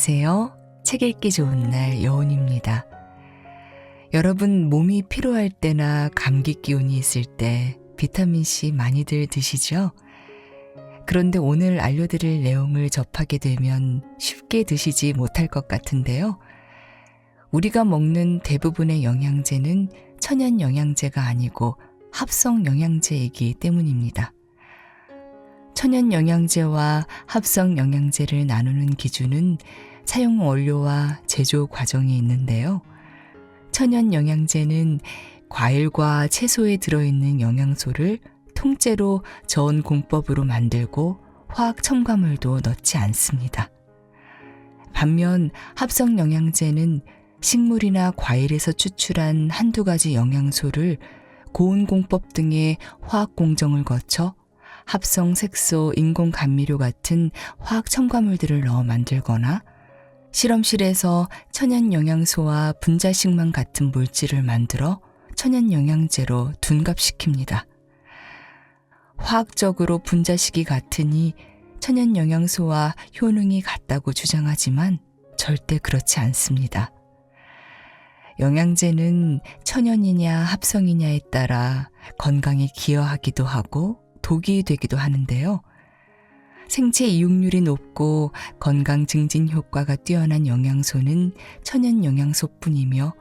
안녕하세요. 책 읽기 좋은 날 여운입니다. 여러분 몸이 피로할 때나 감기 기운이 있을 때 비타민C 많이들 드시죠? 그런데 오늘 알려드릴 내용을 접하게 되면 쉽게 드시지 못할 것 같은데요. 우리가 먹는 대부분의 영양제는 천연 영양제가 아니고 합성 영양제이기 때문입니다. 천연 영양제와 합성 영양제를 나누는 기준은 사용 원료와 제조 과정이 있는데요. 천연 영양제는 과일과 채소에 들어있는 영양소를 통째로 저온 공법으로 만들고 화학 첨가물도 넣지 않습니다. 반면 합성 영양제는 식물이나 과일에서 추출한 한두 가지 영양소를 고온 공법 등의 화학 공정을 거쳐 합성 색소, 인공 감미료 같은 화학 첨가물들을 넣어 만들거나 실험실에서 천연 영양소와 분자식만 같은 물질을 만들어 천연 영양제로 둔갑시킵니다. 화학적으로 분자식이 같으니 천연 영양소와 효능이 같다고 주장하지만 절대 그렇지 않습니다. 영양제는 천연이냐 합성이냐에 따라 건강에 기여하기도 하고 독이 되기도 하는데요. 생체 이용률이 높고 건강 증진 효과가 뛰어난 영양소는 천연 영양소뿐이며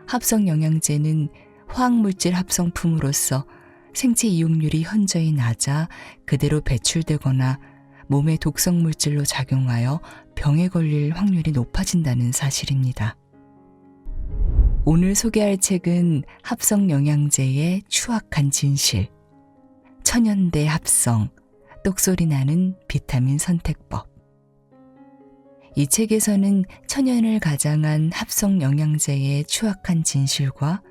합성 영양제는 화학물질 합성품으로서 생체 이용률이 현저히 낮아 그대로 배출되거나 몸의 독성 물질로 작용하여 병에 걸릴 확률이 높아진다는 사실입니다. 오늘 소개할 책은 합성 영양제의 추악한 진실, 천연대 합성, 똑소리 나는 비타민 선택법. 이 책에서는 천연을 가장한 합성 영양제의 추악한 진실과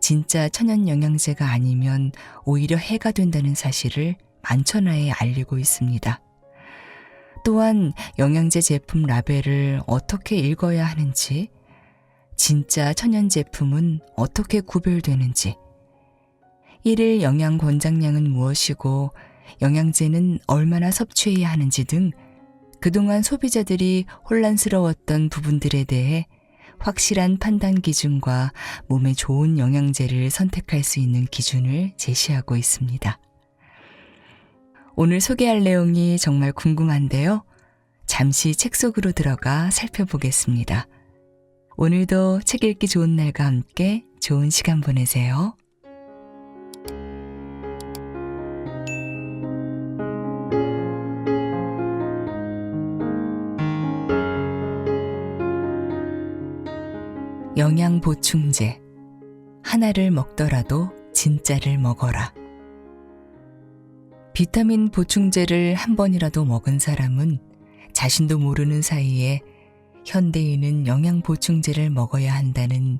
진짜 천연 영양제가 아니면 오히려 해가 된다는 사실을 만천하에 알리고 있습니다. 또한 영양제 제품 라벨을 어떻게 읽어야 하는지, 진짜 천연 제품은 어떻게 구별되는지, 일일 영양 권장량은 무엇이고 영양제는 얼마나 섭취해야 하는지 등 그동안 소비자들이 혼란스러웠던 부분들에 대해 확실한 판단 기준과 몸에 좋은 영양제를 선택할 수 있는 기준을 제시하고 있습니다. 오늘 소개할 내용이 정말 궁금한데요. 잠시 책 속으로 들어가 살펴보겠습니다. 오늘도 책 읽기 좋은 날과 함께 좋은 시간 보내세요. 영양 보충제. 하나를 먹더라도 진짜를 먹어라. 비타민 보충제를 한 번이라도 먹은 사람은 자신도 모르는 사이에 현대인은 영양 보충제를 먹어야 한다는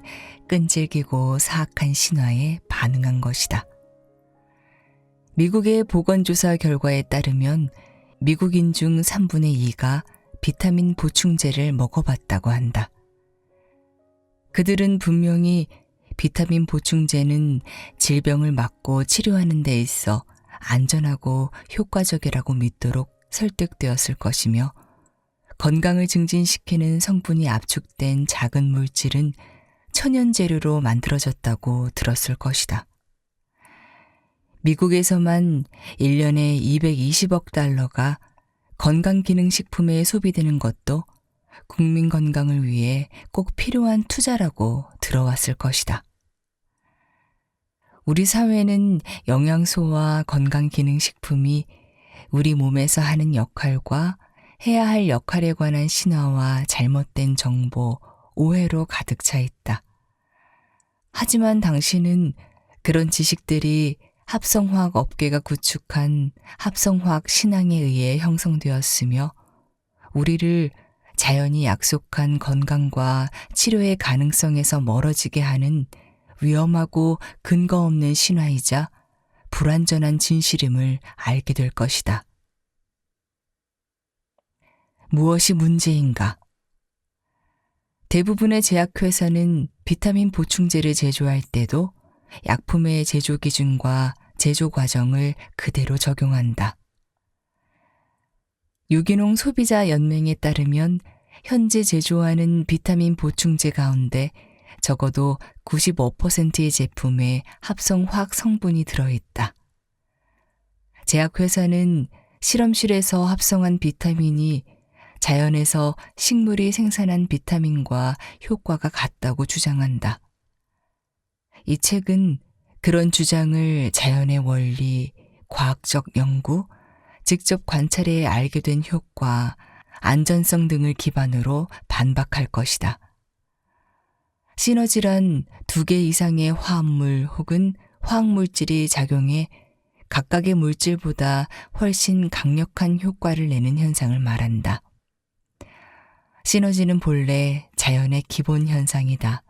끈질기고 사악한 신화에 반응한 것이다. 미국의 보건조사 결과에 따르면 미국인 중 3분의 2가 비타민 보충제를 먹어봤다고 한다. 그들은 분명히 비타민 보충제는 질병을 막고 치료하는 데 있어 안전하고 효과적이라고 믿도록 설득되었을 것이며 건강을 증진시키는 성분이 압축된 작은 물질은 천연 재료로 만들어졌다고 들었을 것이다. 미국에서만 1년에 220억 달러가 건강기능식품에 소비되는 것도 국민 건강을 위해 꼭 필요한 투자라고 들어왔을 것이다. 우리 사회는 영양소와 건강기능식품이 우리 몸에서 하는 역할과 해야 할 역할에 관한 신화와 잘못된 정보, 오해로 가득 차 있다. 하지만 당신은 그런 지식들이 합성화학 업계가 구축한 합성화학 신앙에 의해 형성되었으며 우리를 자연이 약속한 건강과 치료의 가능성에서 멀어지게 하는 위험하고 근거 없는 신화이자 불완전한 진실임을 알게 될 것이다. 무엇이 문제인가? 대부분의 제약회사는 비타민 보충제를 제조할 때도 약품의 제조 기준과 제조 과정을 그대로 적용한다. 유기농 소비자 연맹에 따르면 현재 제조하는 비타민 보충제 가운데 적어도 95%의 제품에 합성화학 성분이 들어있다. 제약회사는 실험실에서 합성한 비타민이 자연에서 식물이 생산한 비타민과 효과가 같다고 주장한다. 이 책은 그런 주장을 자연의 원리, 과학적 연구, 직접 관찰해 알게 된 효과, 안전성 등을 기반으로 반박할 것이다. 시너지란 2개 이상의 화합물 혹은 화학물질이 작용해 각각의 물질보다 훨씬 강력한 효과를 내는 현상을 말한다. 시너지는 본래 자연의 기본 현상이다.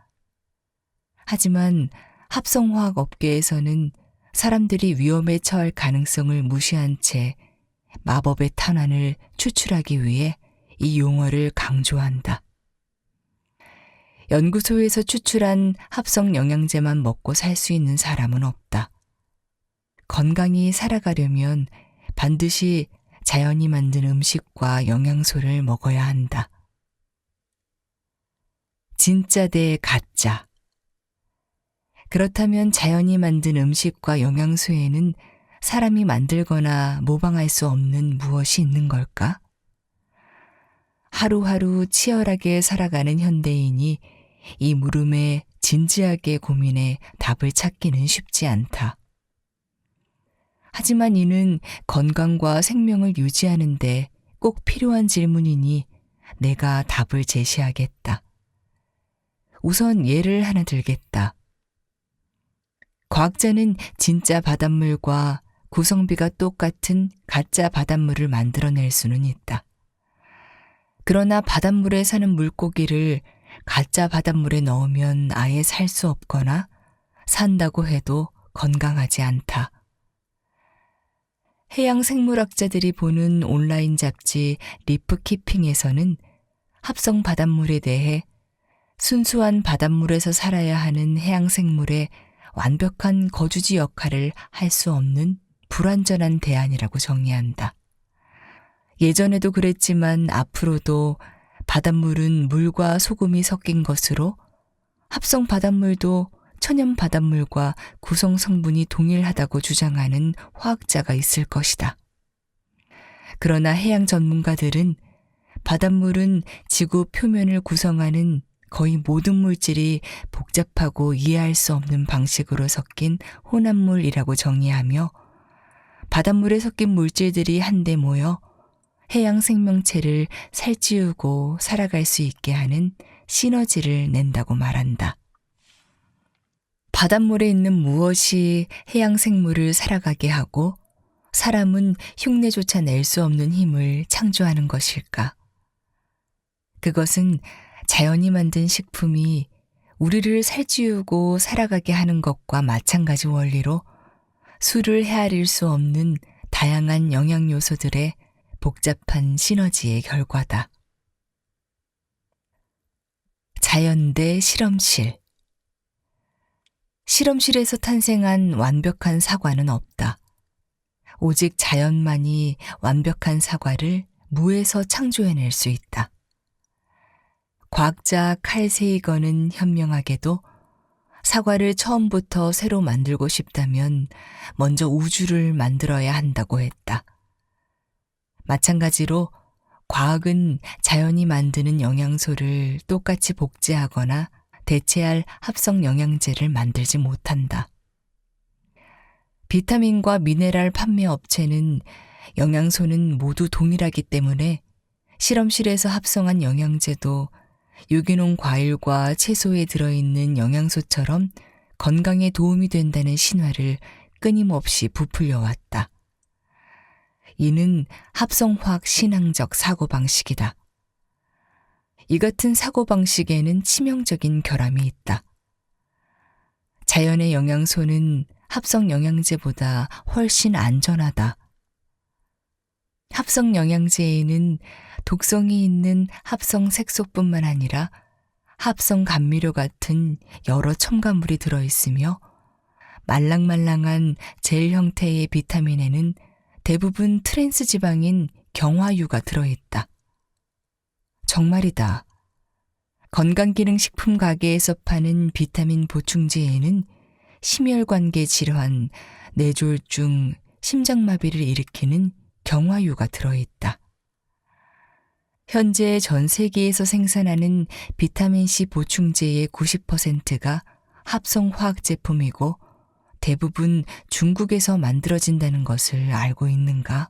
하지만 합성화학 업계에서는 사람들이 위험에 처할 가능성을 무시한 채 마법의 탄환을 추출하기 위해 이 용어를 강조한다. 연구소에서 추출한 합성 영양제만 먹고 살 수 있는 사람은 없다. 건강히 살아가려면 반드시 자연이 만든 음식과 영양소를 먹어야 한다. 진짜 대 가짜. 그렇다면 자연이 만든 음식과 영양소에는 사람이 만들거나 모방할 수 없는 무엇이 있는 걸까? 하루하루 치열하게 살아가는 현대인이 이 물음에 진지하게 고민해 답을 찾기는 쉽지 않다. 하지만 이는 건강과 생명을 유지하는데 꼭 필요한 질문이니 내가 답을 제시하겠다. 우선 예를 하나 들겠다. 과학자는 진짜 바닷물과 구성비가 똑같은 가짜 바닷물을 만들어낼 수는 있다. 그러나 바닷물에 사는 물고기를 가짜 바닷물에 넣으면 아예 살 수 없거나 산다고 해도 건강하지 않다. 해양생물학자들이 보는 온라인 잡지 리프키핑에서는 합성 바닷물에 대해 순수한 바닷물에서 살아야 하는 해양생물의 완벽한 거주지 역할을 할 수 없는 불완전한 대안이라고 정의한다. 예전에도 그랬지만 앞으로도 바닷물은 물과 소금이 섞인 것으로 합성 바닷물도 천연 바닷물과 구성 성분이 동일하다고 주장하는 화학자가 있을 것이다. 그러나 해양 전문가들은 바닷물은 지구 표면을 구성하는 거의 모든 물질이 복잡하고 이해할 수 없는 방식으로 섞인 혼합물이라고 정의하며 바닷물에 섞인 물질들이 한데 모여 해양 생명체를 살찌우고 살아갈 수 있게 하는 시너지를 낸다고 말한다. 바닷물에 있는 무엇이 해양 생물을 살아가게 하고 사람은 흉내조차 낼 수 없는 힘을 창조하는 것일까? 그것은 자연이 만든 식품이 우리를 살찌우고 살아가게 하는 것과 마찬가지 원리로 수를 헤아릴 수 없는 다양한 영양 요소들의 복잡한 시너지의 결과다. 자연 대 실험실. 실험실에서 탄생한 완벽한 사과는 없다. 오직 자연만이 완벽한 사과를 무에서 창조해낼 수 있다. 과학자 칼 세이건은 현명하게도 사과를 처음부터 새로 만들고 싶다면 먼저 우주를 만들어야 한다고 했다. 마찬가지로 과학은 자연이 만드는 영양소를 똑같이 복제하거나 대체할 합성 영양제를 만들지 못한다. 비타민과 미네랄 판매 업체는 영양소는 모두 동일하기 때문에 실험실에서 합성한 영양제도 유기농 과일과 채소에 들어있는 영양소처럼 건강에 도움이 된다는 신화를 끊임없이 부풀려 왔다. 이는 합성화학 신앙적 사고방식이다. 이 같은 사고방식에는 치명적인 결함이 있다. 자연의 영양소는 합성 영양제보다 훨씬 안전하다. 합성 영양제에는 독성이 있는 합성 색소뿐만 아니라 합성 감미료 같은 여러 첨가물이 들어있으며 말랑말랑한 젤 형태의 비타민에는 대부분 트랜스 지방인 경화유가 들어있다. 정말이다. 건강기능식품 가게에서 파는 비타민 보충제에는 심혈관계 질환, 뇌졸중, 심장마비를 일으키는 경화유가 들어있다. 현재 전 세계에서 생산하는 비타민C 보충제의 90%가 합성 화학 제품이고 대부분 중국에서 만들어진다는 것을 알고 있는가?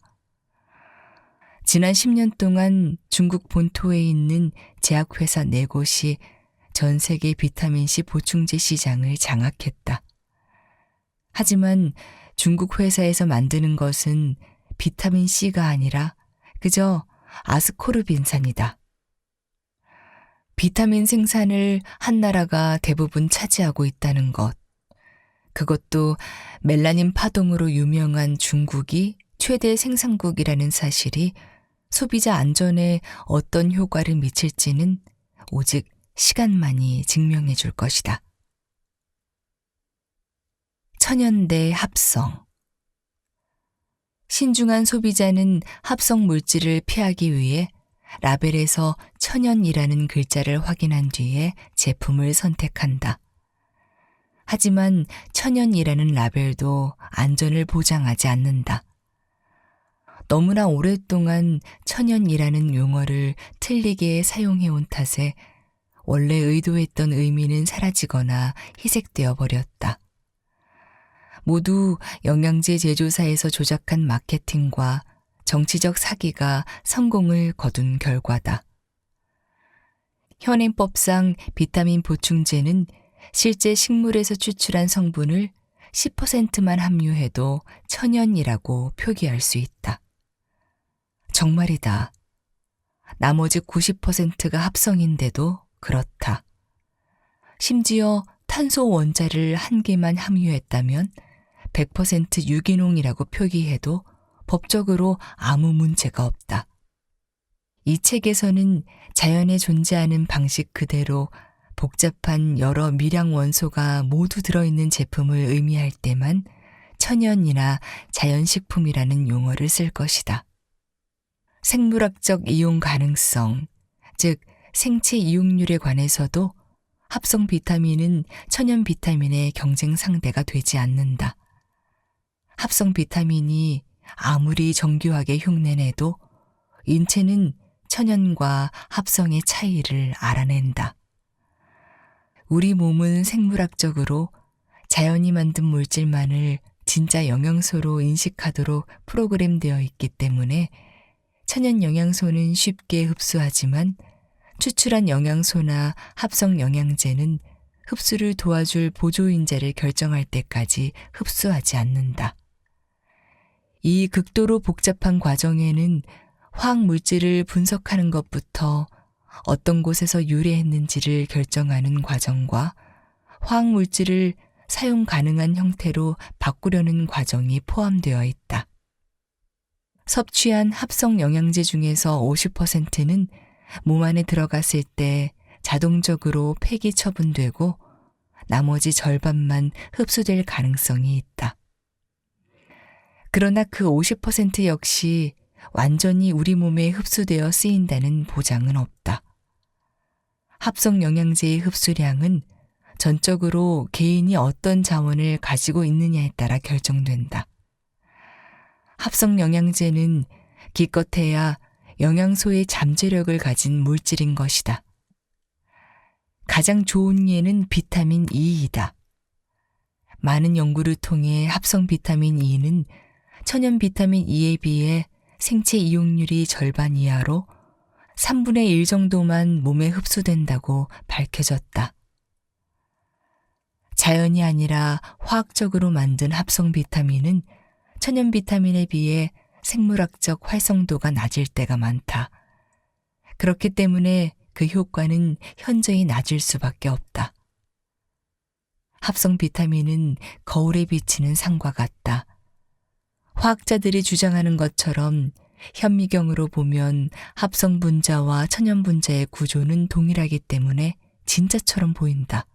지난 10년 동안 중국 본토에 있는 제약회사 4곳이 전 세계 비타민C 보충제 시장을 장악했다. 하지만 중국 회사에서 만드는 것은 비타민C가 아니라 그저 아스코르빈산이다. 비타민 생산을 한 나라가 대부분 차지하고 있다는 것. 그것도 멜라닌 파동으로 유명한 중국이 최대 생산국이라는 사실이 소비자 안전에 어떤 효과를 미칠지는 오직 시간만이 증명해 줄 것이다. 천연대 합성. 신중한 소비자는 합성 물질을 피하기 위해 라벨에서 천연이라는 글자를 확인한 뒤에 제품을 선택한다. 하지만 천연이라는 라벨도 안전을 보장하지 않는다. 너무나 오랫동안 천연이라는 용어를 틀리게 사용해온 탓에 원래 의도했던 의미는 사라지거나 희색되어 버렸다. 모두 영양제 제조사에서 조작한 마케팅과 정치적 사기가 성공을 거둔 결과다. 현행법상 비타민 보충제는 실제 식물에서 추출한 성분을 10%만 함유해도 천연이라고 표기할 수 있다. 정말이다. 나머지 90%가 합성인데도 그렇다. 심지어 탄소 원자를 한 개만 함유했다면 100% 유기농이라고 표기해도 법적으로 아무 문제가 없다. 이 책에서는 자연에 존재하는 방식 그대로 복잡한 여러 미량 원소가 모두 들어있는 제품을 의미할 때만 천연이나 자연식품이라는 용어를 쓸 것이다. 생물학적 이용 가능성, 즉 생체 이용률에 관해서도 합성 비타민은 천연 비타민의 경쟁 상대가 되지 않는다. 합성 비타민이 아무리 정교하게 흉내내도 인체는 천연과 합성의 차이를 알아낸다. 우리 몸은 생물학적으로 자연이 만든 물질만을 진짜 영양소로 인식하도록 프로그램되어 있기 때문에 천연 영양소는 쉽게 흡수하지만 추출한 영양소나 합성 영양제는 흡수를 도와줄 보조인자를 결정할 때까지 흡수하지 않는다. 이 극도로 복잡한 과정에는 화학 물질을 분석하는 것부터 어떤 곳에서 유래했는지를 결정하는 과정과 화학 물질을 사용 가능한 형태로 바꾸려는 과정이 포함되어 있다. 섭취한 합성 영양제 중에서 50%는 몸 안에 들어갔을 때 자동적으로 폐기 처분되고 나머지 절반만 흡수될 가능성이 있다. 그러나 그 50% 역시 완전히 우리 몸에 흡수되어 쓰인다는 보장은 없다. 합성 영양제의 흡수량은 전적으로 개인이 어떤 자원을 가지고 있느냐에 따라 결정된다. 합성 영양제는 기껏해야 영양소의 잠재력을 가진 물질인 것이다. 가장 좋은 예는 비타민 E이다. 많은 연구를 통해 합성 비타민 E는 천연 비타민 E에 비해 생체 이용률이 절반 이하로 3분의 1 정도만 몸에 흡수된다고 밝혀졌다. 자연이 아니라 화학적으로 만든 합성 비타민은 천연 비타민에 비해 생물학적 활성도가 낮을 때가 많다. 그렇기 때문에 그 효과는 현저히 낮을 수밖에 없다. 합성 비타민은 거울에 비치는 상과 같다. 화학자들이 주장하는 것처럼 현미경으로 보면 합성 분자와 천연 분자의 구조는 동일하기 때문에 진짜처럼 보인다.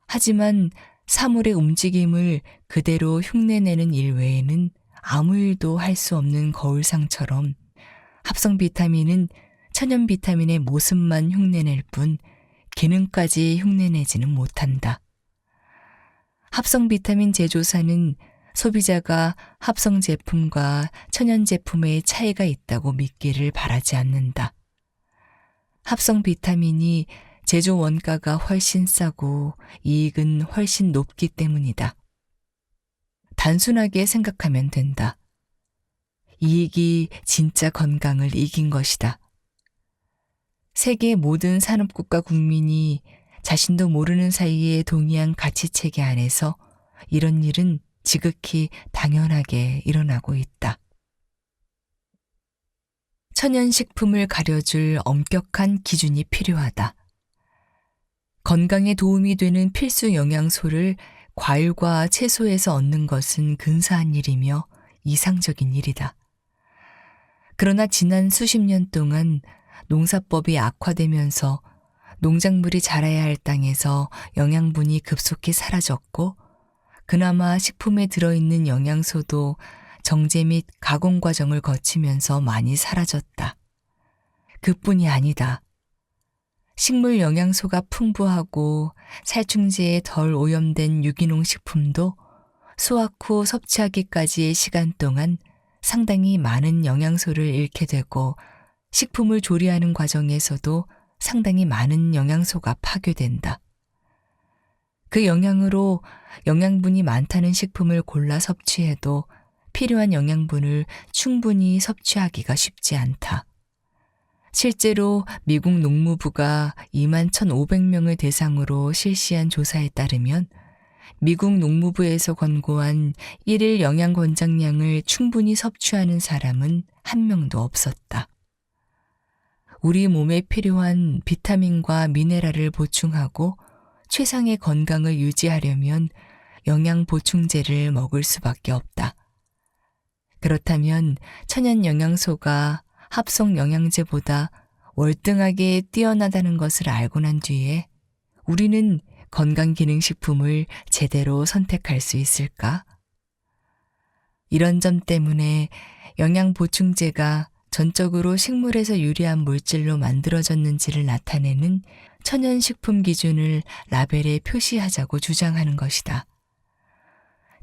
하지만 사물의 움직임을 그대로 흉내내는 일 외에는 아무 일도 할 수 없는 거울상처럼 합성 비타민은 천연 비타민의 모습만 흉내낼 뿐 기능까지 흉내내지는 못한다. 합성 비타민 제조사는 소비자가 합성 제품과 천연 제품의 차이가 있다고 믿기를 바라지 않는다. 합성 비타민이 제조 원가가 훨씬 싸고 이익은 훨씬 높기 때문이다. 단순하게 생각하면 된다. 이익이 진짜 건강을 이긴 것이다. 세계 모든 산업국가 국민이 자신도 모르는 사이에 동의한 가치체계 안에서 이런 일은 지극히 당연하게 일어나고 있다. 천연식품을 가려줄 엄격한 기준이 필요하다. 건강에 도움이 되는 필수 영양소를 과일과 채소에서 얻는 것은 근사한 일이며 이상적인 일이다. 그러나 지난 수십 년 동안 농사법이 악화되면서 농작물이 자라야 할 땅에서 영양분이 급속히 사라졌고 그나마 식품에 들어있는 영양소도 정제 및 가공 과정을 거치면서 많이 사라졌다. 그뿐이 아니다. 식물 영양소가 풍부하고 살충제에 덜 오염된 유기농 식품도 수확 후 섭취하기까지의 시간 동안 상당히 많은 영양소를 잃게 되고 식품을 조리하는 과정에서도 상당히 많은 영양소가 파괴된다. 그 영향으로 영양분이 많다는 식품을 골라 섭취해도 필요한 영양분을 충분히 섭취하기가 쉽지 않다. 실제로 미국 농무부가 21,500명을 대상으로 실시한 조사에 따르면 미국 농무부에서 권고한 1일 영양 권장량을 충분히 섭취하는 사람은 한 명도 없었다. 우리 몸에 필요한 비타민과 미네랄을 보충하고 최상의 건강을 유지하려면 영양 보충제를 먹을 수밖에 없다. 그렇다면 천연 영양소가 합성 영양제보다 월등하게 뛰어나다는 것을 알고 난 뒤에 우리는 건강기능식품을 제대로 선택할 수 있을까? 이런 점 때문에 영양보충제가 전적으로 식물에서 유리한 물질로 만들어졌는지를 나타내는 천연식품 기준을 라벨에 표시하자고 주장하는 것이다.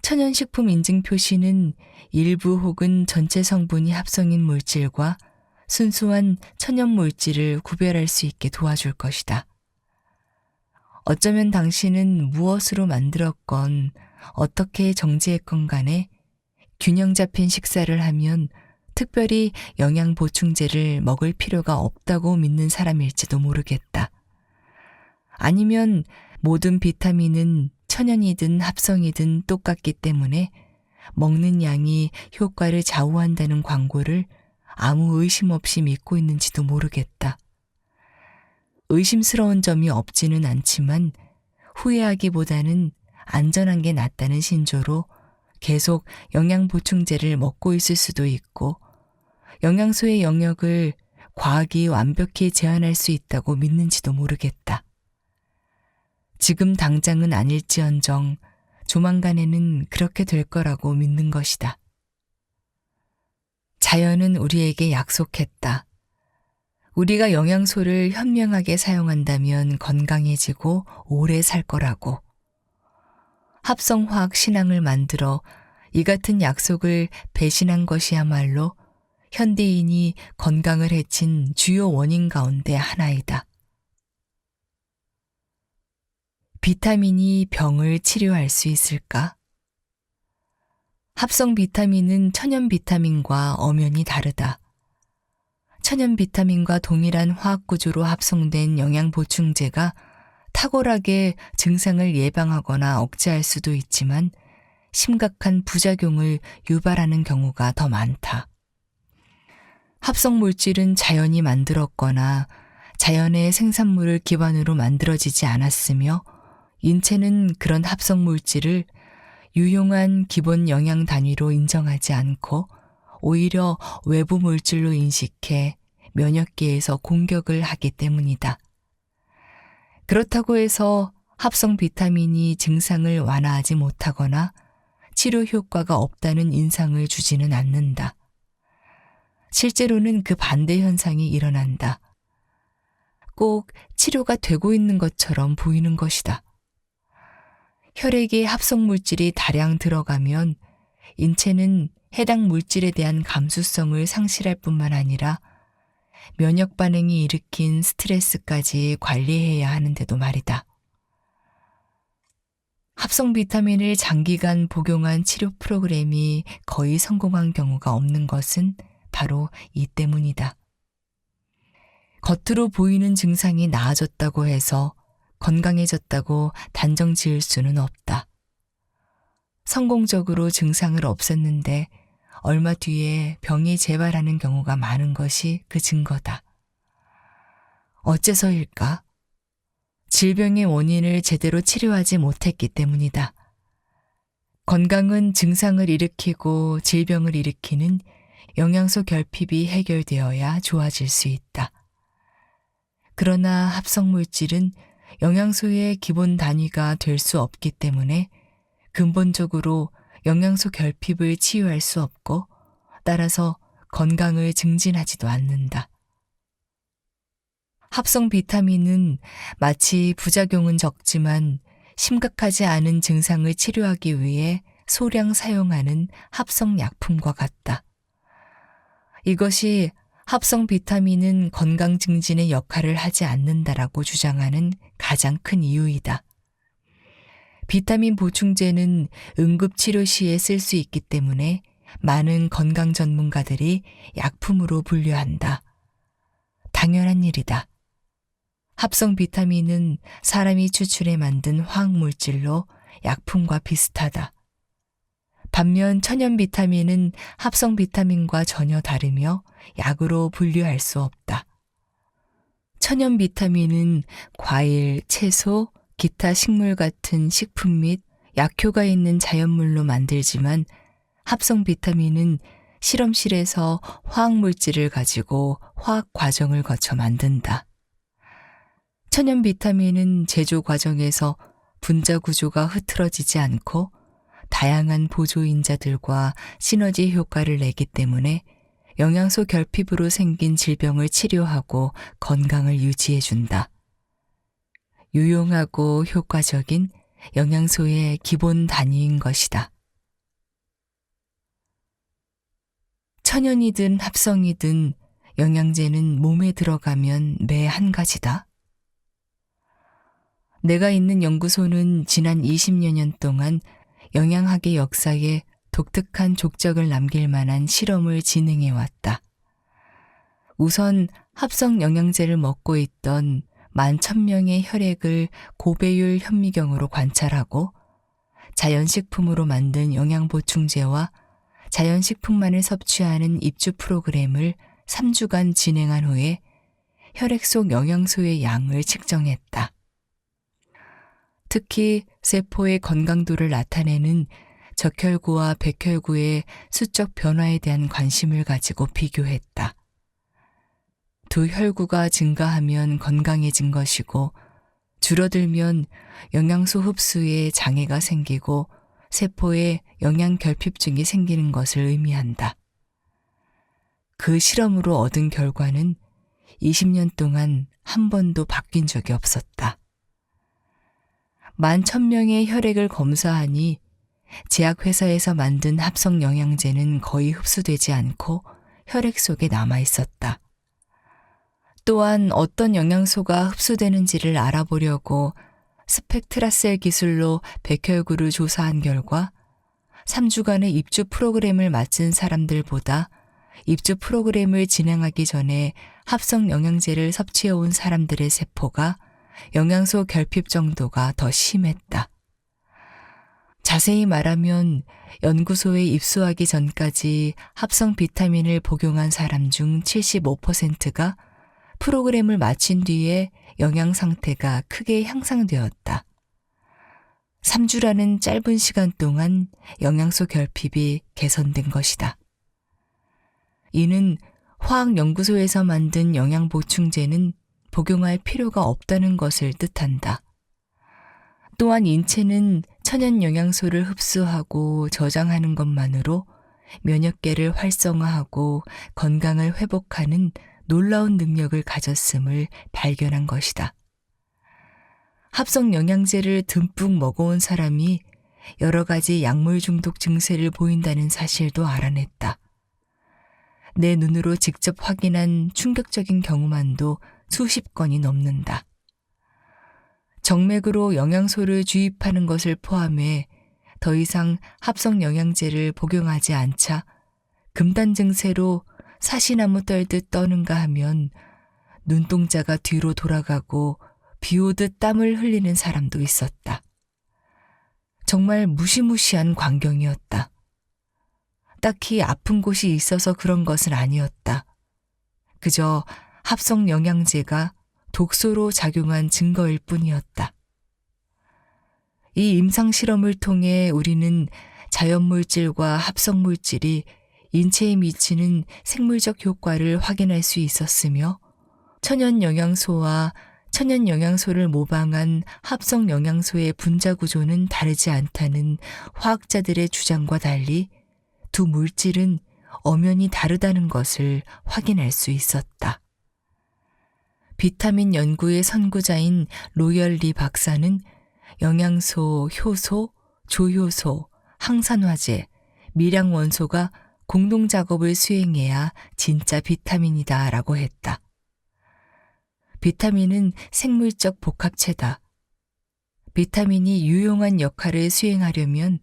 천연식품 인증 표시는 일부 혹은 전체 성분이 합성인 물질과 순수한 천연 물질을 구별할 수 있게 도와줄 것이다. 어쩌면 당신은 무엇으로 만들었건 어떻게 정제했건 간에 균형 잡힌 식사를 하면 특별히 영양 보충제를 먹을 필요가 없다고 믿는 사람일지도 모르겠다. 아니면 모든 비타민은 천연이든 합성이든 똑같기 때문에 먹는 양이 효과를 좌우한다는 광고를 아무 의심 없이 믿고 있는지도 모르겠다. 의심스러운 점이 없지는 않지만 후회하기보다는 안전한 게 낫다는 신조로 계속 영양보충제를 먹고 있을 수도 있고 영양소의 영역을 과학이 완벽히 제한할 수 있다고 믿는지도 모르겠다. 지금 당장은 아닐지언정 조만간에는 그렇게 될 거라고 믿는 것이다. 자연은 우리에게 약속했다. 우리가 영양소를 현명하게 사용한다면 건강해지고 오래 살 거라고. 합성화학 신앙을 만들어 이 같은 약속을 배신한 것이야말로 현대인이 건강을 해친 주요 원인 가운데 하나이다. 비타민이 병을 치료할 수 있을까? 합성 비타민은 천연 비타민과 엄연히 다르다. 천연 비타민과 동일한 화학 구조로 합성된 영양 보충제가 탁월하게 증상을 예방하거나 억제할 수도 있지만 심각한 부작용을 유발하는 경우가 더 많다. 합성 물질은 자연이 만들었거나 자연의 생산물을 기반으로 만들어지지 않았으며 인체는 그런 합성 물질을 유용한 기본 영양 단위로 인정하지 않고 오히려 외부 물질로 인식해 면역계에서 공격을 하기 때문이다. 그렇다고 해서 합성 비타민이 증상을 완화하지 못하거나 치료 효과가 없다는 인상을 주지는 않는다. 실제로는 그 반대 현상이 일어난다. 꼭 치료가 되고 있는 것처럼 보이는 것이다. 혈액에 합성 물질이 다량 들어가면 인체는 해당 물질에 대한 감수성을 상실할 뿐만 아니라 면역 반응이 일으킨 스트레스까지 관리해야 하는데도 말이다. 합성 비타민을 장기간 복용한 치료 프로그램이 거의 성공한 경우가 없는 것은 바로 이 때문이다. 겉으로 보이는 증상이 나아졌다고 해서 건강해졌다고 단정 지을 수는 없다. 성공적으로 증상을 없앴는데 얼마 뒤에 병이 재발하는 경우가 많은 것이 그 증거다. 어째서일까? 질병의 원인을 제대로 치료하지 못했기 때문이다. 건강은 증상을 일으키고 질병을 일으키는 영양소 결핍이 해결되어야 좋아질 수 있다. 그러나 합성물질은 영양소의 기본 단위가 될 수 없기 때문에 근본적으로 영양소 결핍을 치유할 수 없고 따라서 건강을 증진하지도 않는다. 합성 비타민은 마치 부작용은 적지만 심각하지 않은 증상을 치료하기 위해 소량 사용하는 합성 약품과 같다. 이것이 합성 비타민은 건강 증진의 역할을 하지 않는다라고 주장하는 가장 큰 이유이다. 비타민 보충제는 응급치료 시에 쓸 수 있기 때문에 많은 건강 전문가들이 약품으로 분류한다. 당연한 일이다. 합성 비타민은 사람이 추출해 만든 화학물질로 약품과 비슷하다. 반면 천연 비타민은 합성 비타민과 전혀 다르며 약으로 분류할 수 없다. 천연 비타민은 과일, 채소, 기타 식물 같은 식품 및 약효가 있는 자연물로 만들지만 합성 비타민은 실험실에서 화학물질을 가지고 화학 과정을 거쳐 만든다. 천연 비타민은 제조 과정에서 분자 구조가 흐트러지지 않고 다양한 보조인자들과 시너지 효과를 내기 때문에 영양소 결핍으로 생긴 질병을 치료하고 건강을 유지해준다. 유용하고 효과적인 영양소의 기본 단위인 것이다. 천연이든 합성이든 영양제는 몸에 들어가면 매 한 가지다. 내가 있는 연구소는 지난 20여 년 동안 영양학의 역사에 독특한 족적을 남길 만한 실험을 진행해왔다. 우선 합성 영양제를 먹고 있던 11,000명의 혈액을 고배율 현미경으로 관찰하고 자연식품으로 만든 영양보충제와 자연식품만을 섭취하는 입주 프로그램을 3주간 진행한 후에 혈액 속 영양소의 양을 측정했다. 특히 세포의 건강도를 나타내는 적혈구와 백혈구의 수적 변화에 대한 관심을 가지고 비교했다. 두 혈구가 증가하면 건강해진 것이고 줄어들면 영양소 흡수에 장애가 생기고 세포에 영양 결핍증이 생기는 것을 의미한다. 그 실험으로 얻은 결과는 20년 동안 한 번도 바뀐 적이 없었다. 11,000명의 혈액을 검사하니 제약회사에서 만든 합성 영양제는 거의 흡수되지 않고 혈액 속에 남아 있었다. 또한 어떤 영양소가 흡수되는지를 알아보려고 스펙트라셀 기술로 백혈구를 조사한 결과 3주간의 입주 프로그램을 마친 사람들보다 입주 프로그램을 진행하기 전에 합성 영양제를 섭취해온 사람들의 세포가 영양소 결핍 정도가 더 심했다. 자세히 말하면 연구소에 입소하기 전까지 합성 비타민을 복용한 사람 중 75%가 프로그램을 마친 뒤에 영양 상태가 크게 향상되었다. 3주라는 짧은 시간 동안 영양소 결핍이 개선된 것이다. 이는 화학연구소에서 만든 영양보충제는 복용할 필요가 없다는 것을 뜻한다. 또한 인체는 천연 영양소를 흡수하고 저장하는 것만으로 면역계를 활성화하고 건강을 회복하는 놀라운 능력을 가졌음을 발견한 것이다. 합성 영양제를 듬뿍 먹어온 사람이 여러 가지 약물 중독 증세를 보인다는 사실도 알아냈다. 내 눈으로 직접 확인한 충격적인 경우만도 수십 건이 넘는다. 정맥으로 영양소를 주입하는 것을 포함해 더 이상 합성 영양제를 복용하지 않자 금단 증세로 사시나무 떨듯 떠는가 하면 눈동자가 뒤로 돌아가고 비오듯 땀을 흘리는 사람도 있었다. 정말 무시무시한 광경이었다. 딱히 아픈 곳이 있어서 그런 것은 아니었다. 그저 합성 영양제가 독소로 작용한 증거일 뿐이었다. 이 임상 실험을 통해 우리는 자연물질과 합성물질이 인체에 미치는 생물적 효과를 확인할 수 있었으며 천연 영양소와 천연 영양소를 모방한 합성 영양소의 분자 구조는 다르지 않다는 화학자들의 주장과 달리 두 물질은 엄연히 다르다는 것을 확인할 수 있었다. 비타민 연구의 선구자인 로열 리 박사는 영양소, 효소, 조효소, 항산화제, 미량 원소가 공동 작업을 수행해야 진짜 비타민이다 라고 했다. 비타민은 생물적 복합체다. 비타민이 유용한 역할을 수행하려면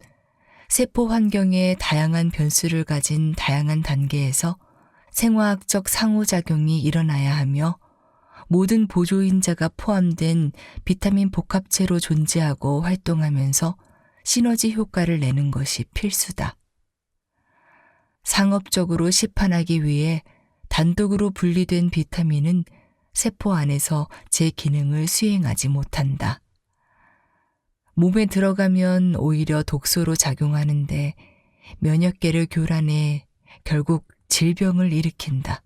세포 환경의 다양한 변수를 가진 다양한 단계에서 생화학적 상호작용이 일어나야 하며 모든 보조인자가 포함된 비타민 복합체로 존재하고 활동하면서 시너지 효과를 내는 것이 필수다. 상업적으로 시판하기 위해 단독으로 분리된 비타민은 세포 안에서 제 기능을 수행하지 못한다. 몸에 들어가면 오히려 독소로 작용하는데 면역계를 교란해 결국 질병을 일으킨다.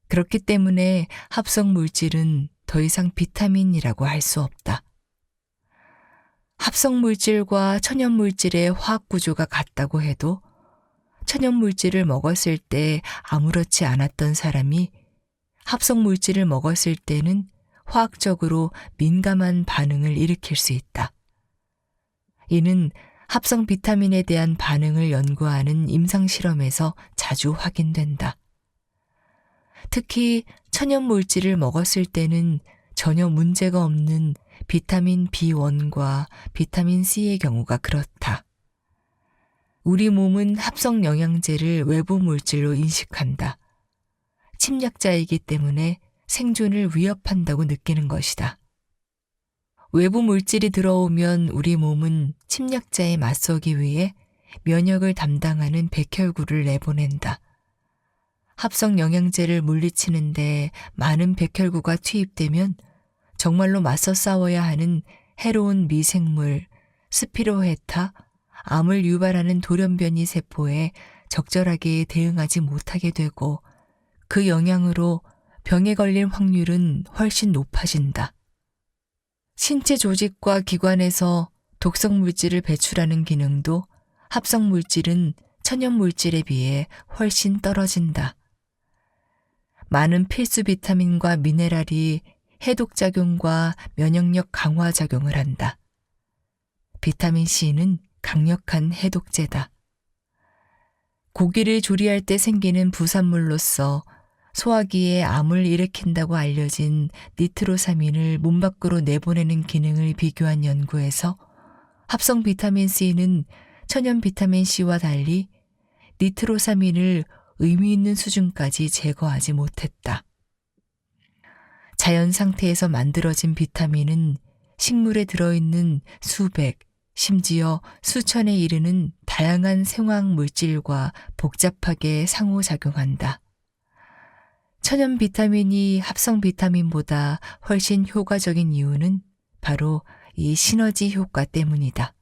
그렇기 때문에 합성 물질은 더 이상 비타민이라고 할 수 없다. 합성 물질과 천연 물질의 화학 구조가 같다고 해도 천연 물질을 먹었을 때 아무렇지 않았던 사람이 합성 물질을 먹었을 때는 화학적으로 민감한 반응을 일으킬 수 있다. 이는 합성 비타민에 대한 반응을 연구하는 임상 실험에서 자주 확인된다. 특히 천연 물질을 먹었을 때는 전혀 문제가 없는 비타민 B1과 비타민 C의 경우가 그렇다. 우리 몸은 합성 영양제를 외부 물질로 인식한다. 침략자이기 때문에 생존을 위협한다고 느끼는 것이다. 외부 물질이 들어오면 우리 몸은 침략자에 맞서기 위해 면역을 담당하는 백혈구를 내보낸다. 합성 영양제를 물리치는데 많은 백혈구가 투입되면 정말로 맞서 싸워야 하는 해로운 미생물, 스피로헤타, 암을 유발하는 돌연변이 세포에 적절하게 대응하지 못하게 되고 그 영향으로 병에 걸릴 확률은 훨씬 높아진다. 신체 조직과 기관에서 독성 물질을 배출하는 기능도 합성 물질은 천연 물질에 비해 훨씬 떨어진다. 많은 필수 비타민과 미네랄이 해독작용과 면역력 강화 작용을 한다. 비타민 C는 강력한 해독제다. 고기를 조리할 때 생기는 부산물로서 소화기에 암을 일으킨다고 알려진 니트로사민을 몸 밖으로 내보내는 기능을 비교한 연구에서 합성 비타민 C는 천연 비타민 C와 달리 니트로사민을 의미 있는 수준까지 제거하지 못했다. 자연 상태에서 만들어진 비타민은 식물에 들어있는 수백, 심지어 수천에 이르는 다양한 생화학 물질과 복잡하게 상호작용한다. 천연 비타민이 합성 비타민보다 훨씬 효과적인 이유는 바로 이 시너지 효과 때문이다.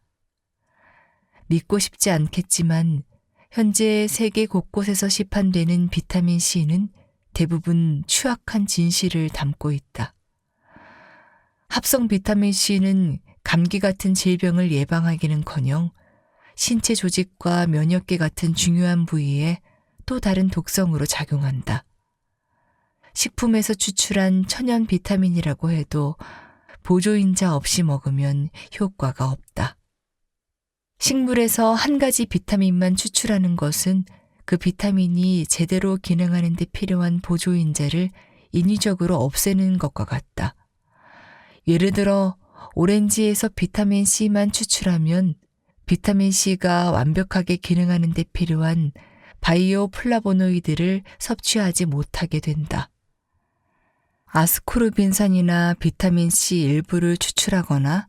믿고 싶지 않겠지만 현재 세계 곳곳에서 시판되는 비타민 C는 대부분 추악한 진실을 담고 있다. 합성 비타민 C는 감기 같은 질병을 예방하기는커녕 신체 조직과 면역계 같은 중요한 부위에 또 다른 독성으로 작용한다. 식품에서 추출한 천연 비타민이라고 해도 보조인자 없이 먹으면 효과가 없다. 식물에서 한 가지 비타민만 추출하는 것은 그 비타민이 제대로 기능하는 데 필요한 보조인자를 인위적으로 없애는 것과 같다. 예를 들어 오렌지에서 비타민 C만 추출하면 비타민 C가 완벽하게 기능하는 데 필요한 바이오 플라보노이드를 섭취하지 못하게 된다. 아스코르빈산이나 비타민 C 일부를 추출하거나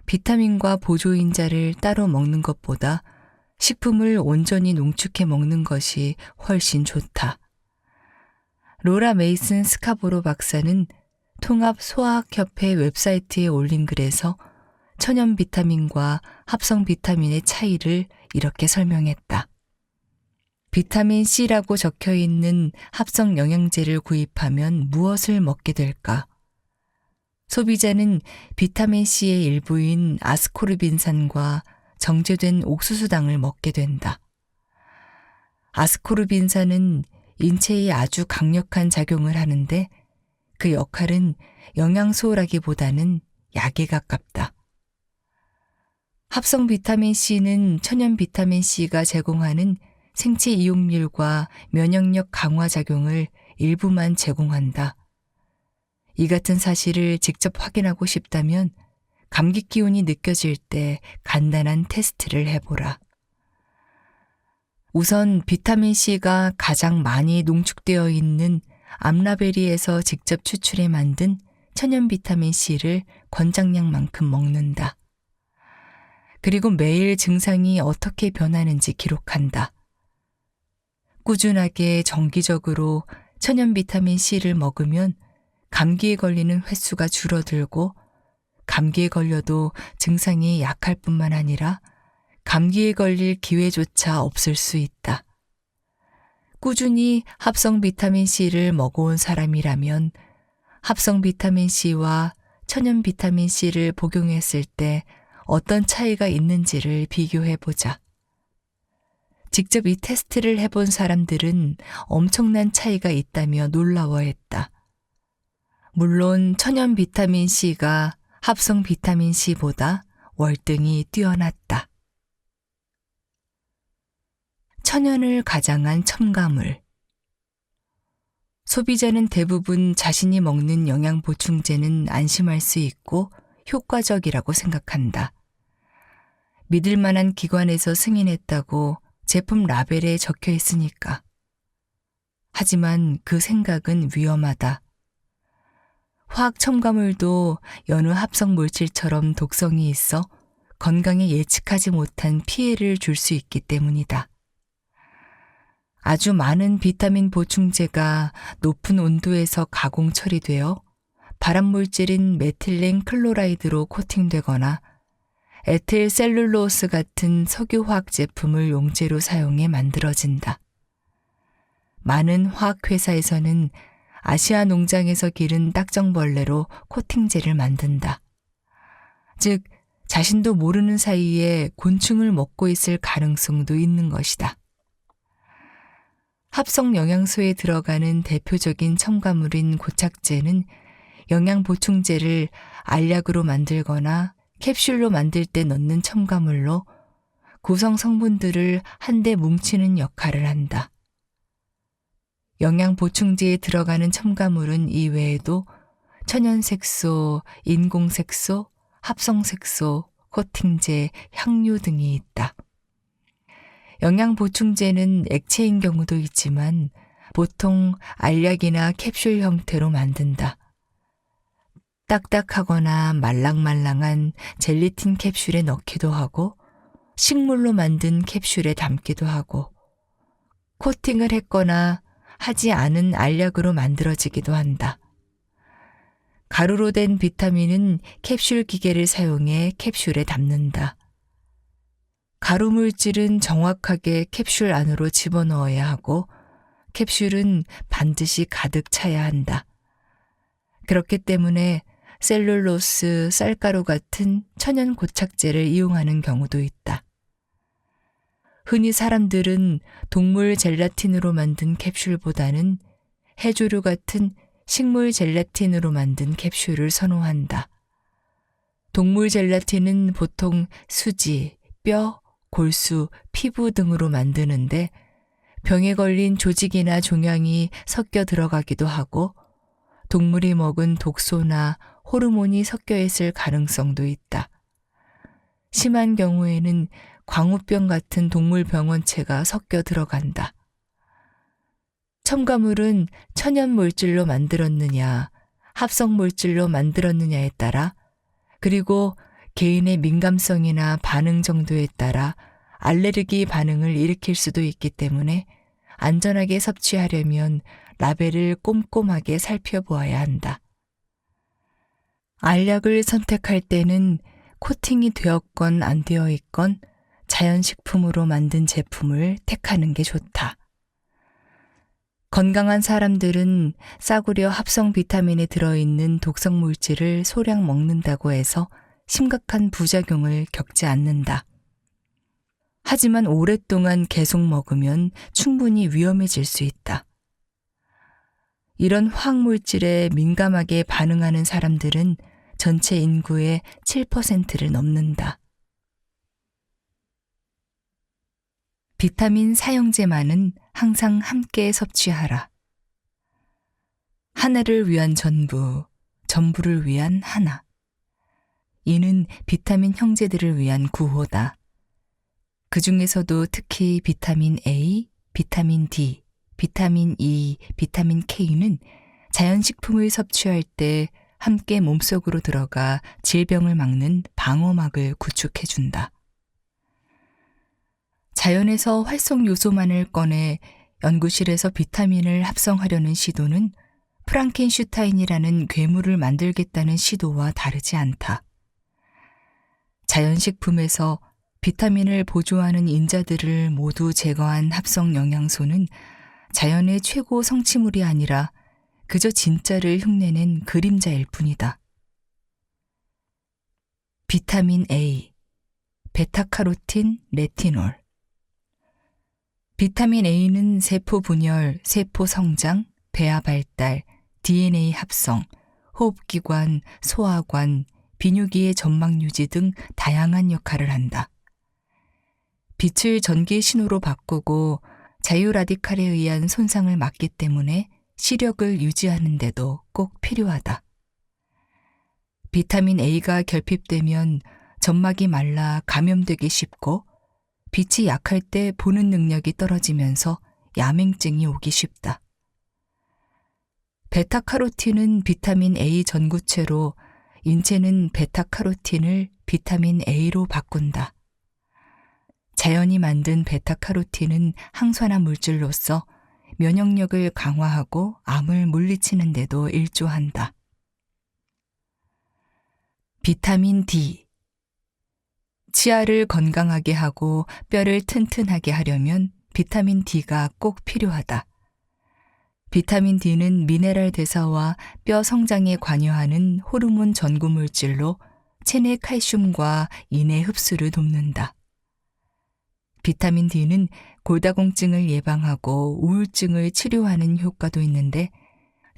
비타민과 보조인자를 따로 먹는 것보다 식품을 온전히 농축해 먹는 것이 훨씬 좋다. 로라 메이슨 스카보로 박사는 통합소화학협회 웹사이트에 올린 글에서 천연 비타민과 합성 비타민의 차이를 이렇게 설명했다. 비타민 C라고 적혀 있는 합성 영양제를 구입하면 무엇을 먹게 될까? 소비자는 비타민 C의 일부인 아스코르빈산과 정제된 옥수수당을 먹게 된다. 아스코르빈산은 인체에 아주 강력한 작용을 하는데 그 역할은 영양소라기보다는 약에 가깝다. 합성 비타민 C는 천연 비타민 C가 제공하는 생체 이용률과 면역력 강화 작용을 일부만 제공한다. 이 같은 사실을 직접 확인하고 싶다면 감기 기운이 느껴질 때 간단한 테스트를 해보라. 우선 비타민 C가 가장 많이 농축되어 있는 암라베리에서 직접 추출해 만든 천연 비타민 C를 권장량만큼 먹는다. 그리고 매일 증상이 어떻게 변하는지 기록한다. 꾸준하게 정기적으로 천연 비타민 C를 먹으면 감기에 걸리는 횟수가 줄어들고 감기에 걸려도 증상이 약할 뿐만 아니라 감기에 걸릴 기회조차 없을 수 있다. 꾸준히 합성 비타민 C를 먹어온 사람이라면 합성 비타민 C와 천연 비타민 C를 복용했을 때 어떤 차이가 있는지를 비교해보자. 직접 이 테스트를 해본 사람들은 엄청난 차이가 있다며 놀라워했다. 물론 천연 비타민 C가 합성 비타민 C보다 월등히 뛰어났다. 천연을 가장한 첨가물. 소비자는 대부분 자신이 먹는 영양 보충제는 안심할 수 있고 효과적이라고 생각한다. 믿을 만한 기관에서 승인했다고 제품 라벨에 적혀 있으니까. 하지만 그 생각은 위험하다. 화학 첨가물도 여느 합성 물질처럼 독성이 있어 건강에 예측하지 못한 피해를 줄 수 있기 때문이다. 아주 많은 비타민 보충제가 높은 온도에서 가공 처리되어 발암물질인 메틸렌 클로라이드로 코팅되거나 에틸셀룰로스 같은 석유화학 제품을 용제로 사용해 만들어진다. 많은 화학회사에서는 아시아 농장에서 기른 딱정벌레로 코팅제를 만든다. 즉, 자신도 모르는 사이에 곤충을 먹고 있을 가능성도 있는 것이다. 합성 영양소에 들어가는 대표적인 첨가물인 고착제는 영양 보충제를 알약으로 만들거나 캡슐로 만들 때 넣는 첨가물로 구성 성분들을 한데 뭉치는 역할을 한다. 영양 보충제에 들어가는 첨가물은 이외에도 천연색소, 인공색소, 합성색소, 코팅제, 향유 등이 있다. 영양 보충제는 액체인 경우도 있지만 보통 알약이나 캡슐 형태로 만든다. 딱딱하거나 말랑말랑한 젤리틴 캡슐에 넣기도 하고 식물로 만든 캡슐에 담기도 하고 코팅을 했거나 하지 않은 알약으로 만들어지기도 한다. 가루로 된 비타민은 캡슐 기계를 사용해 캡슐에 담는다. 가루 물질은 정확하게 cap슐 안으로 집어넣어야 하고 캡슐은 반드시 가득 차야 한다. 그렇기 때문에 셀룰로스, 쌀가루 같은 천연 고착제를 이용하는 경우도 있다. 흔히 사람들은 동물 젤라틴으로 만든 캡슐보다는 해조류 같은 식물 젤라틴으로 만든 캡슐을 선호한다. 동물 젤라틴은 보통 수지, 뼈, 골수, 피부 등으로 만드는데 병에 걸린 조직이나 종양이 섞여 들어가기도 하고 동물이 먹은 독소나 호르몬이 섞여 있을 가능성도 있다. 심한 경우에는 광우병 같은 동물 병원체가 섞여 들어간다. 첨가물은 천연 물질로 만들었느냐, 합성 물질로 만들었느냐에 따라 그리고 개인의 민감성이나 반응 정도에 따라 알레르기 반응을 일으킬 수도 있기 때문에 안전하게 섭취하려면 라벨을 꼼꼼하게 살펴보아야 한다. 알약을 선택할 때는 코팅이 되었건 안 되어 있건 자연식품으로 만든 제품을 택하는 게 좋다. 건강한 사람들은 싸구려 합성 비타민에 들어있는 독성 물질을 소량 먹는다고 해서 심각한 부작용을 겪지 않는다. 하지만 오랫동안 계속 먹으면 충분히 위험해질 수 있다. 이런 화학물질에 민감하게 반응하는 사람들은 전체 인구의 7%를 넘는다. 비타민 사용제만은 항상 함께 섭취하라. 하나를 위한 전부, 전부를 위한 하나. 이는 비타민 형제들을 위한 구호다. 그 중에서도 특히 비타민 A, 비타민 D, 비타민 E, 비타민 K는 자연식품을 섭취할 때 함께 몸속으로 들어가 질병을 막는 방어막을 구축해준다. 자연에서 활성 요소만을 꺼내 연구실에서 비타민을 합성하려는 시도는 프랑켄슈타인이라는 괴물을 만들겠다는 시도와 다르지 않다. 자연식품에서 비타민을 보조하는 인자들을 모두 제거한 합성 영양소는 자연의 최고 성취물이 아니라 그저 진짜를 흉내낸 그림자일 뿐이다. 비타민 A, 베타카로틴, 레티놀. 비타민 A는 세포 분열, 세포 성장, 배아 발달, DNA 합성, 호흡기관, 소화관, 비뇨기의 점막 유지 등 다양한 역할을 한다. 빛을 전기 신호로 바꾸고 자유 라디칼에 의한 손상을 막기 때문에 시력을 유지하는 데도 꼭 필요하다. 비타민 A가 결핍되면 점막이 말라 감염되기 쉽고 빛이 약할 때 보는 능력이 떨어지면서 야맹증이 오기 쉽다. 베타카로틴은 비타민 A 전구체로 인체는 베타카로틴을 비타민 A로 바꾼다. 자연이 만든 베타카로틴은 항산화 물질로서 면역력을 강화하고 암을 물리치는 데도 일조한다. 비타민 D. 치아를 건강하게 하고 뼈를 튼튼하게 하려면 비타민 D가 꼭 필요하다. 비타민 D는 미네랄 대사와 뼈 성장에 관여하는 호르몬 전구 물질로 체내 칼슘과 인의 흡수를 돕는다. 비타민 D는 골다공증을 예방하고 우울증을 치료하는 효과도 있는데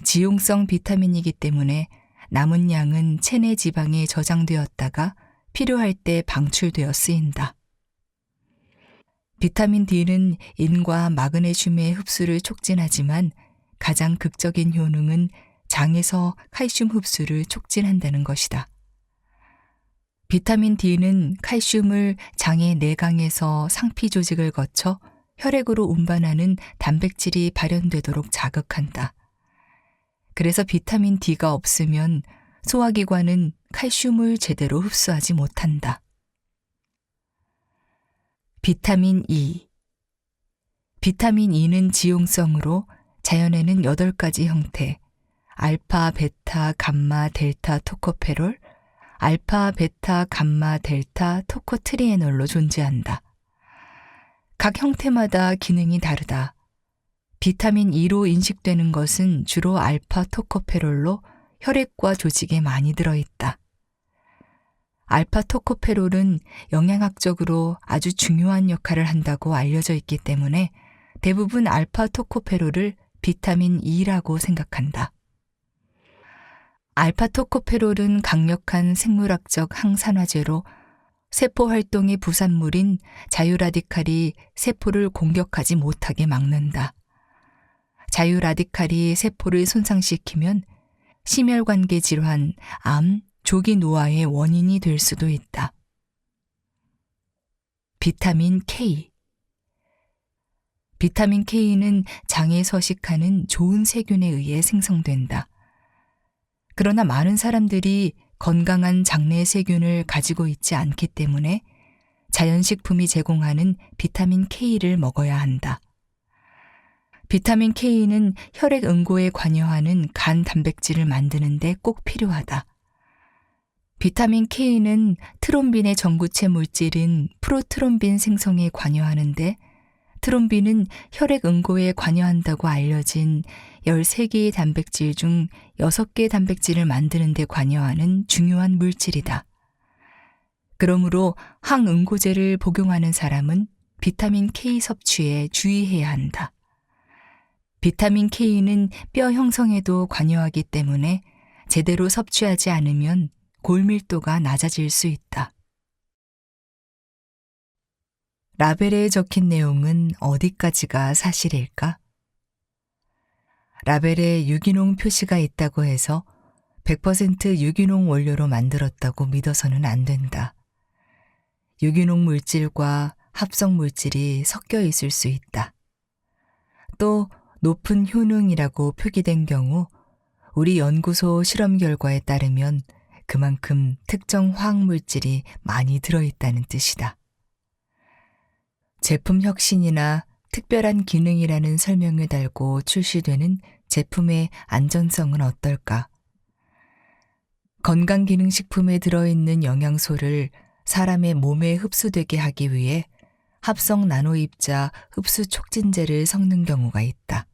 지용성 비타민이기 때문에 남은 양은 체내 지방에 저장되었다가 필요할 때 방출되어 쓰인다. 비타민 D는 인과 마그네슘의 흡수를 촉진하지만 가장 극적인 효능은 장에서 칼슘 흡수를 촉진한다는 것이다. 비타민 D는 칼슘을 장의 내강에서 상피 조직을 거쳐 혈액으로 운반하는 단백질이 발현되도록 자극한다. 그래서 비타민 D가 없으면 소화기관은 칼슘을 제대로 흡수하지 못한다. 비타민 E. 비타민 E는 지용성으로 자연에는 8가지 형태, 알파, 베타, 감마, 델타, 토코페롤, 알파, 베타, 감마, 델타, 토코트리에놀로 존재한다. 각 형태마다 기능이 다르다. 비타민 E로 인식되는 것은 주로 알파 토코페롤로 혈액과 조직에 많이 들어있다. 알파 토코페롤은 영양학적으로 아주 중요한 역할을 한다고 알려져 있기 때문에 대부분 알파 토코페롤을 비타민 E라고 생각한다. 알파 토코페롤은 강력한 생물학적 항산화제로 세포 활동의 부산물인 자유라디칼이 세포를 공격하지 못하게 막는다. 자유라디칼이 세포를 손상시키면 심혈관계 질환, 암, 조기 노화의 원인이 될 수도 있다. 비타민 K. 비타민 K는 장에 서식하는 좋은 세균에 의해 생성된다. 그러나 많은 사람들이 건강한 장내 세균을 가지고 있지 않기 때문에 자연식품이 제공하는 비타민 K를 먹어야 한다. 비타민 K는 혈액 응고에 관여하는 간 단백질을 만드는 데 꼭 필요하다. 비타민 K는 트롬빈의 전구체 물질인 프로트롬빈 생성에 관여하는데 트롬빈은 혈액 응고에 관여한다고 알려진 13개의 단백질 중 6개 단백질을 만드는 데 관여하는 중요한 물질이다. 그러므로 항응고제를 복용하는 사람은 비타민 K 섭취에 주의해야 한다. 비타민 K는 뼈 형성에도 관여하기 때문에 제대로 섭취하지 않으면 골밀도가 낮아질 수 있다. 라벨에 적힌 내용은 어디까지가 사실일까? 라벨에 유기농 표시가 있다고 해서 100% 유기농 원료로 만들었다고 믿어서는 안 된다. 유기농 물질과 합성 물질이 섞여 있을 수 있다. 또 높은 효능이라고 표기된 경우 우리 연구소 실험 결과에 따르면 그만큼 특정 화학물질이 많이 들어있다는 뜻이다. 제품 혁신이나 특별한 기능이라는 설명을 달고 출시되는 제품의 안전성은 어떨까? 건강기능식품에 들어있는 영양소를 사람의 몸에 흡수되게 하기 위해 합성 나노입자 흡수 촉진제를 섞는 경우가 있다.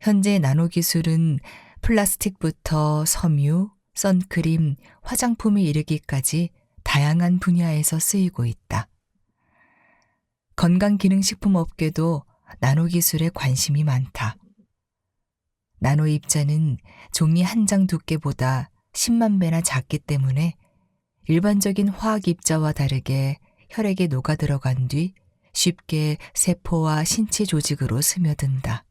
현재 나노기술은 플라스틱부터 섬유, 선크림, 화장품에 이르기까지 다양한 분야에서 쓰이고 있다. 건강기능식품 업계도 나노기술에 관심이 많다. 나노입자는 종이 한 장 두께보다 10만 배나 작기 때문에 일반적인 화학입자와 다르게 혈액에 녹아들어간 뒤 쉽게 세포와 신체 조직으로 스며든다.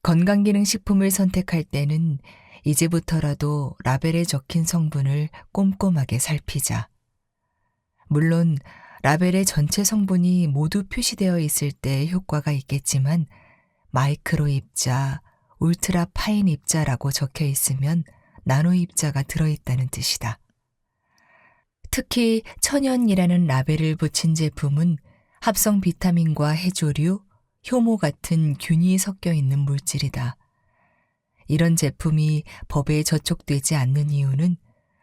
건강기능식품을 선택할 때는 이제부터라도 라벨에 적힌 성분을 꼼꼼하게 살피자. 물론 라벨의 전체 성분이 모두 표시되어 있을 때 효과가 있겠지만 마이크로 입자, 울트라 파인 입자라고 적혀 있으면 나노 입자가 들어있다는 뜻이다. 특히 천연이라는 라벨을 붙인 제품은 합성 비타민과 해조류, 효모 같은 균이 섞여 있는 물질이다. 이런 제품이 법에 저촉되지 않는 이유는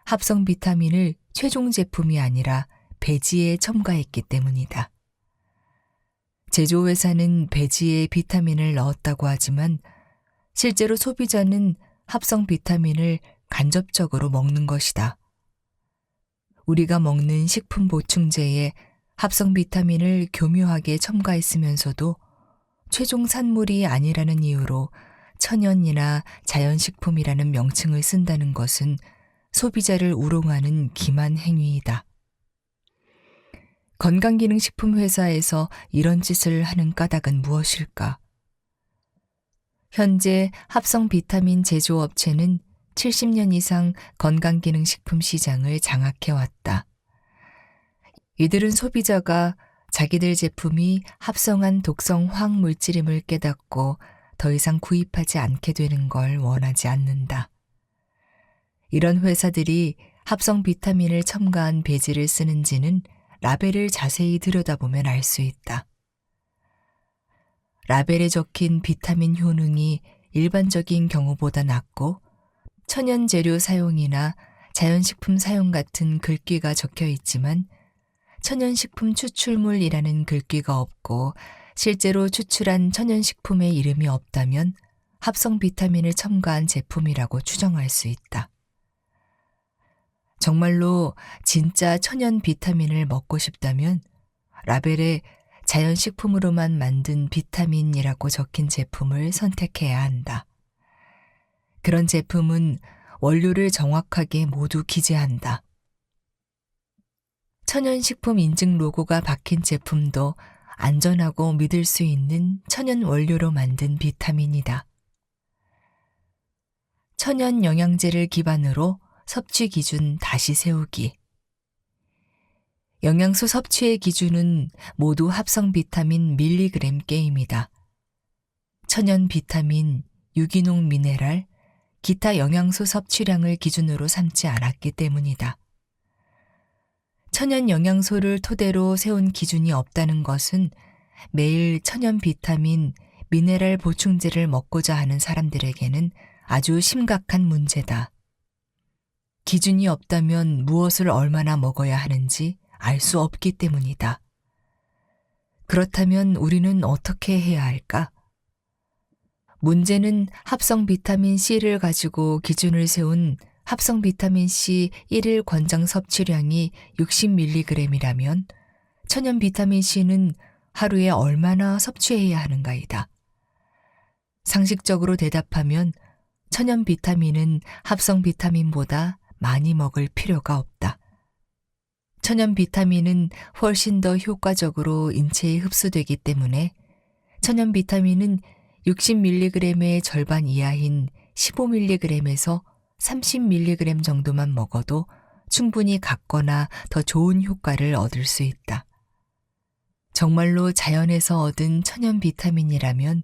합성 비타민을 최종 제품이 아니라 배지에 첨가했기 때문이다. 제조회사는 배지에 비타민을 넣었다고 하지만 실제로 소비자는 합성 비타민을 간접적으로 먹는 것이다. 우리가 먹는 식품 보충제에 합성 비타민을 교묘하게 첨가했으면서도 최종 산물이 아니라는 이유로 천연이나 자연식품이라는 명칭을 쓴다는 것은 소비자를 우롱하는 기만 행위이다. 건강기능식품 회사에서 이런 짓을 하는 까닭은 무엇일까? 현재 합성 비타민 제조업체는 70년 이상 건강기능식품 시장을 장악해왔다. 이들은 소비자가 자기들 제품이 합성한 독성 화학물질임을 깨닫고 더 이상 구입하지 않게 되는 걸 원하지 않는다. 이런 회사들이 합성 비타민을 첨가한 배지를 쓰는지는 라벨을 자세히 들여다보면 알 수 있다. 라벨에 적힌 비타민 효능이 일반적인 경우보다 낮고 천연 재료 사용이나 자연식품 사용 같은 글귀가 적혀 있지만 천연식품 추출물이라는 글귀가 없고 실제로 추출한 천연식품의 이름이 없다면 합성 비타민을 첨가한 제품이라고 추정할 수 있다. 정말로 진짜 천연 비타민을 먹고 싶다면 라벨에 자연식품으로만 만든 비타민이라고 적힌 제품을 선택해야 한다. 그런 제품은 원료를 정확하게 모두 기재한다. 천연식품 인증 로고가 박힌 제품도 안전하고 믿을 수 있는 천연 원료로 만든 비타민이다. 천연 영양제를 기반으로 섭취 기준 다시 세우기. 영양소 섭취의 기준은 모두 합성 비타민 밀리그램 게임이다. 천연 비타민, 유기농 미네랄, 기타 영양소 섭취량을 기준으로 삼지 않았기 때문이다. 천연 영양소를 토대로 세운 기준이 없다는 것은 매일 천연 비타민, 미네랄 보충제를 먹고자 하는 사람들에게는 아주 심각한 문제다. 기준이 없다면 무엇을 얼마나 먹어야 하는지 알 수 없기 때문이다. 그렇다면 우리는 어떻게 해야 할까? 문제는 합성 비타민 C를 가지고 기준을 세운 합성 비타민 C 1일 권장 섭취량이 60mg이라면 천연 비타민 C는 하루에 얼마나 섭취해야 하는가이다. 상식적으로 대답하면 천연 비타민은 합성 비타민보다 많이 먹을 필요가 없다. 천연 비타민은 훨씬 더 효과적으로 인체에 흡수되기 때문에 천연 비타민은 60mg의 절반 이하인 15mg에서 30mg 정도만 먹어도 충분히 같거나 더 좋은 효과를 얻을 수 있다. 정말로 자연에서 얻은 천연 비타민이라면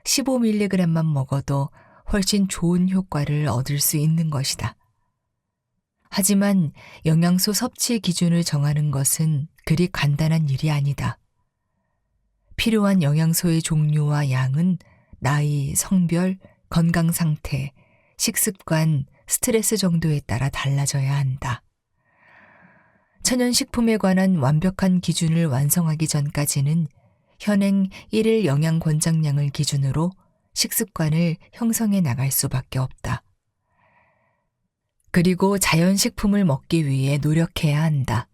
15mg만 먹어도 훨씬 좋은 효과를 얻을 수 있는 것이다. 하지만 영양소 섭취 기준을 정하는 것은 그리 간단한 일이 아니다. 필요한 영양소의 종류와 양은 나이, 성별, 건강 상태, 식습관, 스트레스 정도에 따라 달라져야 한다. 천연식품에 관한 완벽한 기준을 완성하기 전까지는 현행 1일 영양 권장량을 기준으로 식습관을 형성해 나갈 수밖에 없다. 그리고 자연식품을 먹기 위해 노력해야 한다.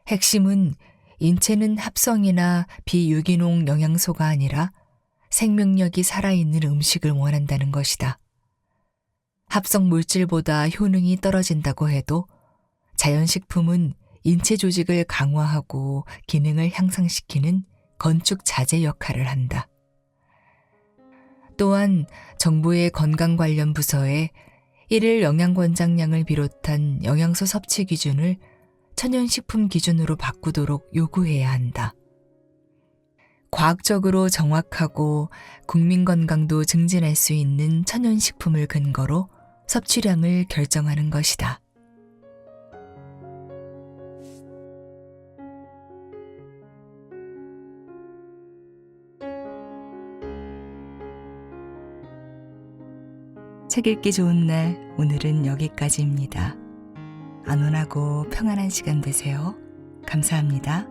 핵심은 인체는 합성이나 비유기농 영양소가 아니라 생명력이 살아있는 음식을 원한다는 것이다. 합성 물질보다 효능이 떨어진다고 해도 자연식품은 인체 조직을 강화하고 기능을 향상시키는 건축 자재 역할을 한다. 또한 정부의 건강 관련 부서에 1일 영양 권장량을 비롯한 영양소 섭취 기준을 천연식품 기준으로 바꾸도록 요구해야 한다. 과학적으로 정확하고 국민 건강도 증진할 수 있는 천연식품을 근거로 섭취량을 결정하는 것이다. 책 읽기 좋은 날, 오늘은 여기까지입니다. 안온하고 평안한 시간 되세요. 감사합니다.